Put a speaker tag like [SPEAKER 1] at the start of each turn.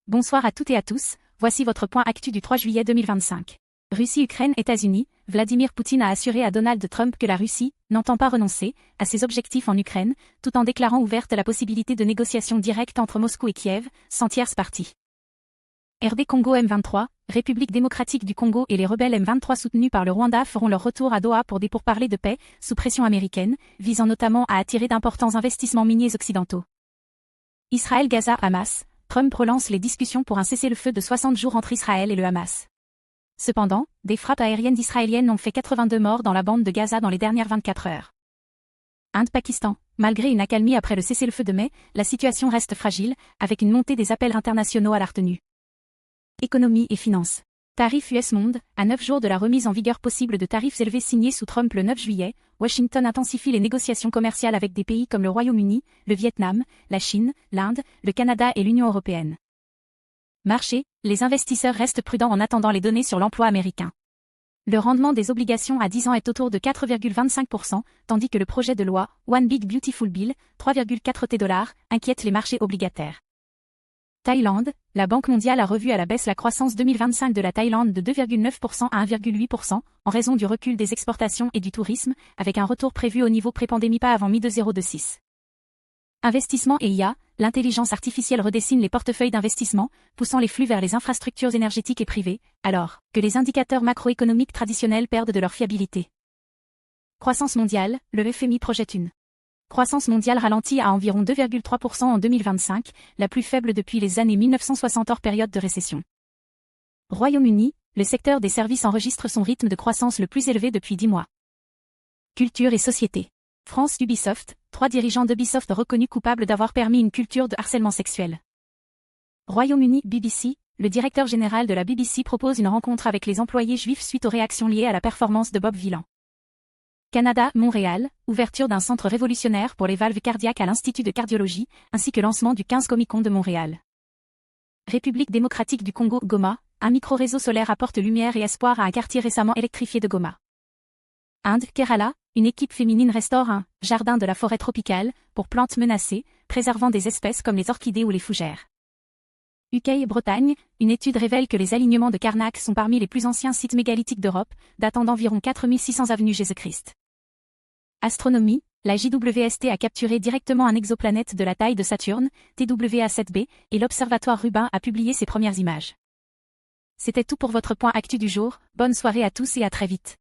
[SPEAKER 1] Bonsoir à toutes et à tous, voici votre point actu du 3 juillet 2025. Russie, Ukraine, États-Unis, Vladimir Poutine a assuré à Donald Trump que la Russie n'entend pas renoncer à ses objectifs en Ukraine, tout en déclarant ouverte la possibilité de négociations directes entre Moscou et Kiev, sans tierce partie. RD Congo M23, République démocratique du Congo et les rebelles M23 soutenus par le Rwanda feront leur retour à Doha pour des pourparlers de paix, sous pression américaine, visant notamment à attirer d'importants investissements miniers occidentaux. Israël-Gaza, Hamas, Trump relance les discussions pour un cessez-le-feu de 60 jours entre Israël et le Hamas. Cependant, des frappes aériennes israéliennes ont fait 82 morts dans la bande de Gaza dans les dernières 24 heures. Inde-Pakistan. Malgré une accalmie après le cessez-le-feu de mai, la situation reste fragile, avec une montée des appels internationaux à la retenue. Économie et finances. Tarifs US Monde. À 9 jours de la remise en vigueur possible de tarifs élevés signés sous Trump le 9 juillet, Washington intensifie les négociations commerciales avec des pays comme le Royaume-Uni, le Vietnam, la Chine, l'Inde, le Canada et l'Union européenne. Marché. Les investisseurs restent prudents en attendant les données sur l'emploi américain. Le rendement des obligations à 10 ans est autour de 4,25%, tandis que le projet de loi One Big Beautiful Bill, 3,4 $, inquiète les marchés obligataires. Thaïlande. La Banque mondiale a revu à la baisse la croissance 2025 de la Thaïlande de 2,9% à 1,8%, en raison du recul des exportations et du tourisme, avec un retour prévu au niveau pré-pandémie pas avant mi-2026. Investissement et IA. L'intelligence artificielle redessine les portefeuilles d'investissement, poussant les flux vers les infrastructures énergétiques et privées, alors que les indicateurs macroéconomiques traditionnels perdent de leur fiabilité. Croissance mondiale. Le FMI projette une croissance mondiale ralentie à environ 2,3% en 2025, la plus faible depuis les années 1960 hors période de récession. Royaume-Uni. Le secteur des services enregistre son rythme de croissance le plus élevé depuis 10 mois. Culture et société. France. Ubisoft. 3 dirigeants d'Ubisoft reconnus coupables d'avoir permis une culture de harcèlement sexuel. Royaume-Uni. BBC. Le directeur général de la BBC propose une rencontre avec les employés juifs suite aux réactions liées à la performance de Bob Villan. Canada. Montréal. Ouverture d'un centre révolutionnaire pour les valves cardiaques à l'Institut de cardiologie, ainsi que lancement du 15 Comic-Con de Montréal. République démocratique du Congo. Goma. Un micro-réseau solaire apporte lumière et espoir à un quartier récemment électrifié de Goma. Inde. Kerala. Une équipe féminine restaure un jardin de la forêt tropicale pour plantes menacées, préservant des espèces comme les orchidées ou les fougères. UK. Bretagne. Une étude révèle que les alignements de Karnak sont parmi les plus anciens sites mégalithiques d'Europe, datant d'environ 4600 avenue Jésus-Christ. Astronomie. La JWST a capturé directement un exoplanète de la taille de Saturne, TWA7b, et l'observatoire Rubin a publié ses premières images. C'était tout pour votre point actu du jour, bonne soirée à tous et à très vite.